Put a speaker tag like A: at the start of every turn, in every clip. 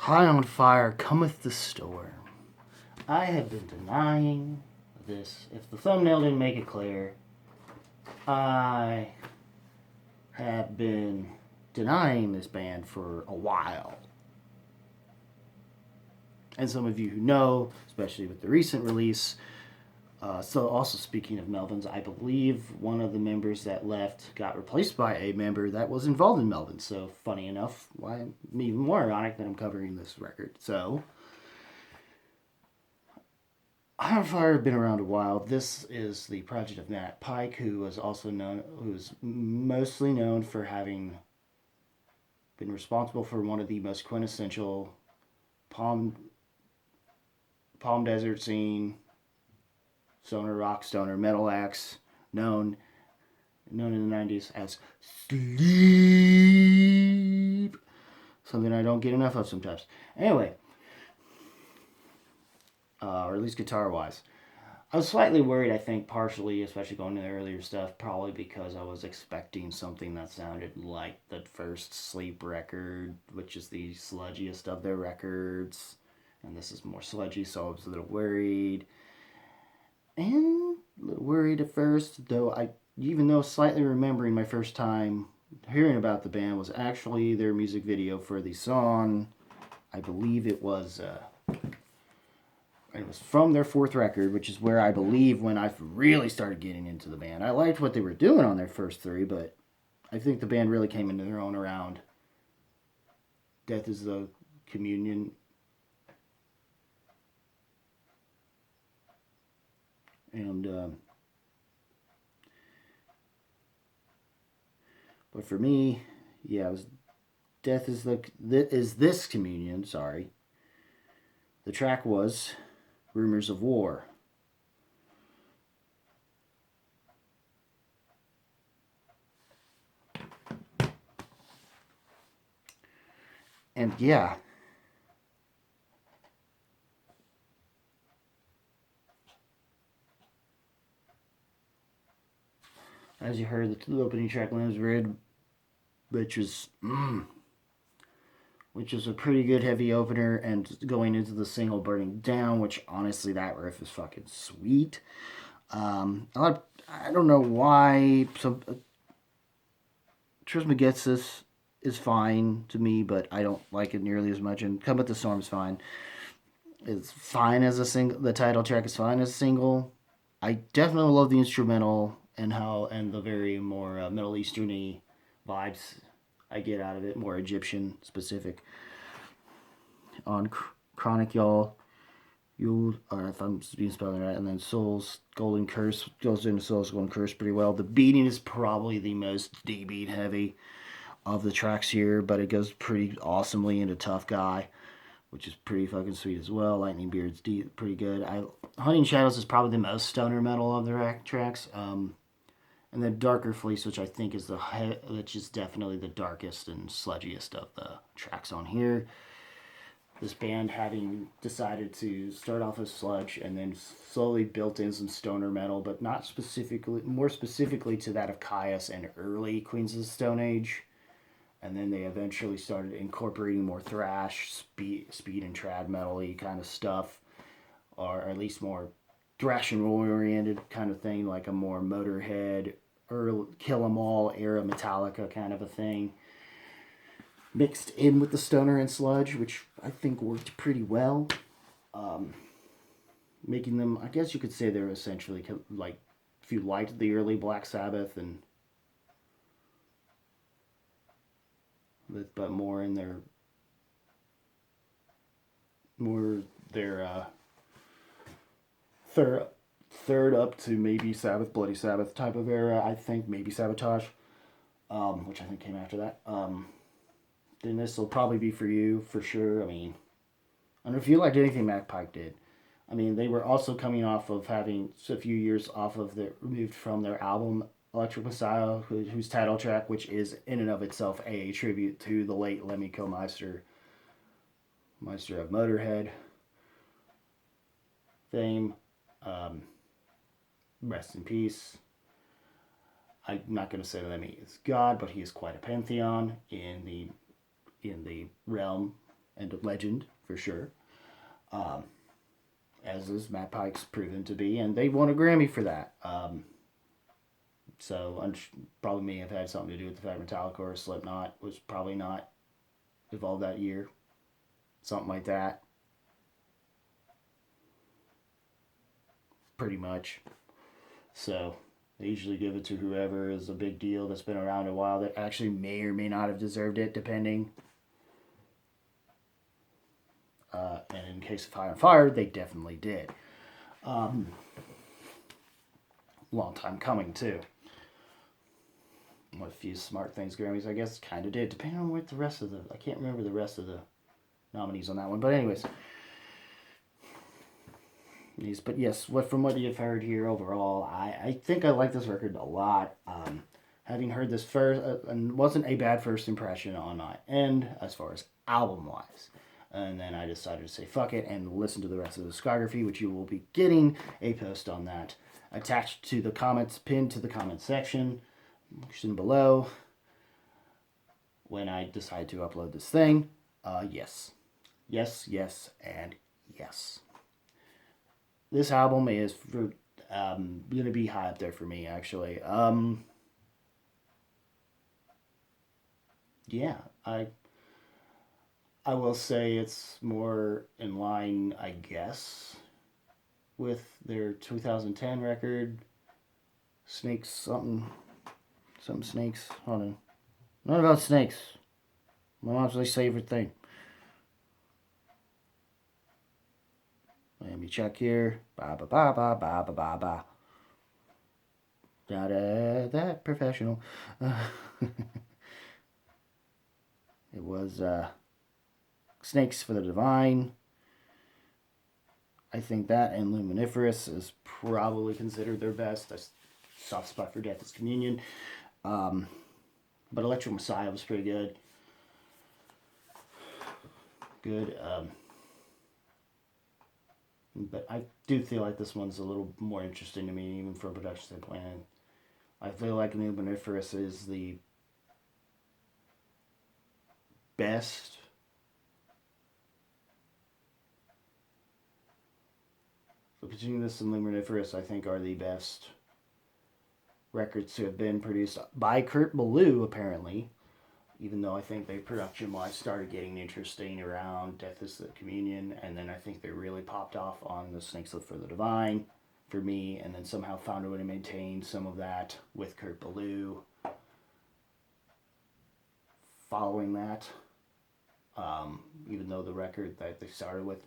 A: High on fire cometh the storm. I have been denying this. If the thumbnail didn't make it clear, I have been denying this band for a while. And some of you who know, especially with the recent release, so also speaking of Melvins, I believe one of the members that left got replaced by a member that was involved in Melvins. So funny enough, why even more ironic that I'm covering this record. So High on Fire have been around a while. This is the project of Matt Pike, who is mostly known for having been responsible for one of the most quintessential Palm Desert scene stoner rock, stoner metal acts known in the 90s as Sleep. Something I don't get enough of sometimes. Anyway, or at least guitar wise. I was slightly worried, I think, partially, especially going to the earlier stuff, probably because I was expecting something that sounded like the first Sleep record, which is the sludgiest of their records. And this is more sludgy, so I was a little worried. And a little worried at first, even though slightly remembering my first time hearing about the band was actually their music video for the song. I believe it was from their fourth record, which is where I believe when I really started getting into the band. I liked what they were doing on their first three, but I think the band really came into their own around Death is the Communion. And but for me, yeah, it was Death is this Communion. Sorry, the track was Rumors of War. And yeah, as you heard, the opening track was Red, which was a pretty good heavy opener, and going into the single Burning Down, which honestly that riff is fucking sweet. I don't know why Trismegistus is fine to me, but I don't like it nearly as much. And Come With the Storm is fine. It's fine as a single. The title track is fine as a single. I definitely love the instrumental and the very more Middle Easterny vibes I get out of it, more Egyptian specific. On Chronic Y'all, or if I'm being spelled right, and then Soul's Golden Curse goes into Soul's Golden Curse pretty well. The beating is probably the most D-beat heavy of the tracks here, but it goes pretty awesomely into Tough Guy, which is pretty fucking sweet as well. Lightning Beard's pretty good. Hunting Shadows is probably the most stoner metal of the tracks. And then Darker Fleece, which I think is which is definitely the darkest and sludgiest of the tracks on here. This band having decided to start off as sludge and then slowly built in some stoner metal, but more specifically to that of Caius and early Queens of the Stone Age. And then they eventually started incorporating more thrash, speed and trad metal-y kind of stuff, or at least more thrash and roll oriented kind of thing, like a more Motorhead or Kill 'Em All era Metallica kind of a thing, mixed in with the stoner and sludge, which I think worked pretty well, making them, I guess you could say they're essentially like, if you liked the early Black Sabbath but more in their third up to maybe Bloody Sabbath type of era. I think maybe Sabotage, which I think came after that. Then this will probably be for you for sure. I mean, I don't know if you liked anything Matt Pike did. I mean, they were also coming off of having a few years off of removed from their album Electric Messiah, whose title track, which is in and of itself a tribute to the late Lemmy Kilmister, Meister of Motorhead fame. Rest in peace. I'm not going to say Lemmy is God, but he is quite a pantheon in the realm and a legend for sure. Um, as is Matt Pike's proven to be, and they won a Grammy for that. So probably may have had something to do with the fact Metallica or Slipknot was probably not involved that year, something like that, pretty much. So they usually give it to whoever is a big deal that's been around a while that actually may or may not have deserved it, depending. And in case of High on Fire, they definitely did. Um, Long time coming too. What a few Smart Things Grammys, I guess, kind of did, depending on what the rest of the. I can't remember the rest of the nominees on that one, but anyways. But yes, from what you've heard here overall, I think I like this record a lot. Having heard this first, and wasn't a bad first impression on my end as far as album wise. And then I decided to say fuck it and listen to the rest of the discography, which you will be getting a post on that attached to the comments, pinned to the comment section below when I decide to upload this thing. Yes. Yes, yes, and yes. This album is going to be high up there for me, actually. Yeah, I will say it's more in line, I guess, with their 2010 record, Snakes something snakes. Hold on, not about snakes. My mom's least favorite thing. Let me check here. Ba ba ba ba ba ba ba ba. Not that professional. It was Snakes for the Divine. I think that and Luminiferous is probably considered their best. Soft spot for Death is Communion. But Electric Messiah was pretty good. Good. But I do feel like this one's a little more interesting to me, even from a production standpoint. I feel like Luminiferous is the best So Continuous and Luminiferous, I think, are the best records to have been produced by Kurt Ballou, apparently. Even though I think they production-wise started getting interesting around Death is the Communion, and then I think they really popped off on the Snakes for the Divine for me, and then somehow found a way to maintain some of that with Kurt Ballou following that. Even though the record that they started with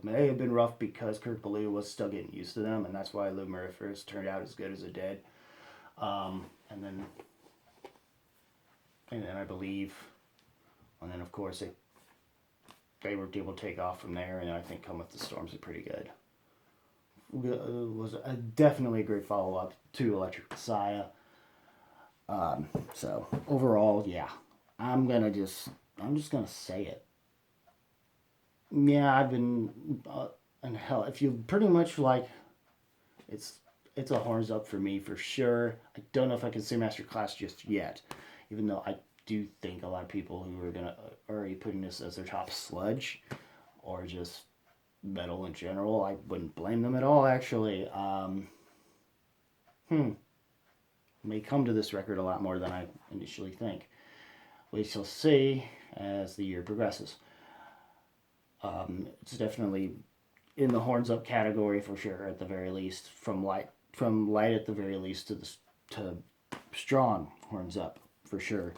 A: may have been rough because Kurt Ballou was still getting used to them, and that's why Luminiferous turned out as good as it did. And then I believe, and then of course they were able to take off from there, and I think Come With the Storms is pretty good. It was definitely a great follow up to Electric Messiah. So overall, yeah, I'm just gonna say it. Yeah, I've been, and hell, if you pretty much like, it's a horns up for me for sure. I don't know if I can say Masterclass just yet, even though I do think a lot of people who are gonna already putting this as their top sludge, or just metal in general, I wouldn't blame them at all. Actually, may come to this record a lot more than I initially think. We shall see as the year progresses. It's definitely in the horns up category for sure, at the very least. From light at the very least to strong horns up for sure.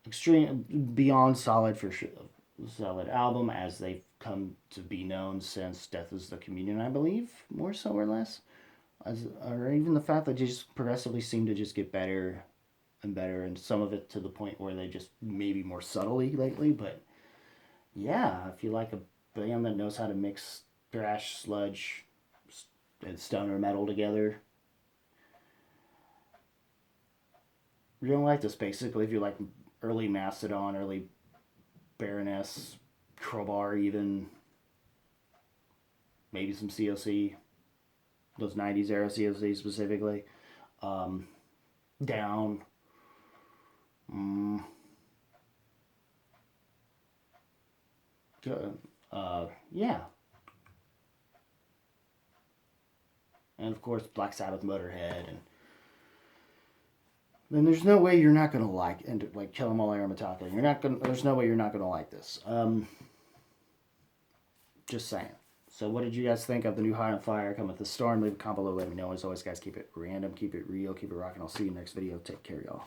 A: Extreme beyond solid for sure. Solid album as they've come to be known since Death is the Communion, I believe, more so or less. Or even the fact that they just progressively seem to just get better and better, and some of it to the point where they just maybe more subtly lately. But yeah, if you like a band that knows how to mix thrash, sludge, and stoner metal together, you're gonna like this. Basically, if you like early Mastodon, early Baroness, Crowbar, even maybe some COC, those 90s era COC specifically, Down. Yeah. And of course, Black Sabbath, Motorhead, and then there's no way you're not gonna like and like Kill 'Em All Air Metallica. You're not gonna. There's no way you're not gonna like this. Just saying. So, what did you guys think of the new High on Fire? Come with the storm. Leave a comment below. Let me know. As always, guys, keep it random, keep it real, keep it rocking. I'll see you next video. Take care, y'all.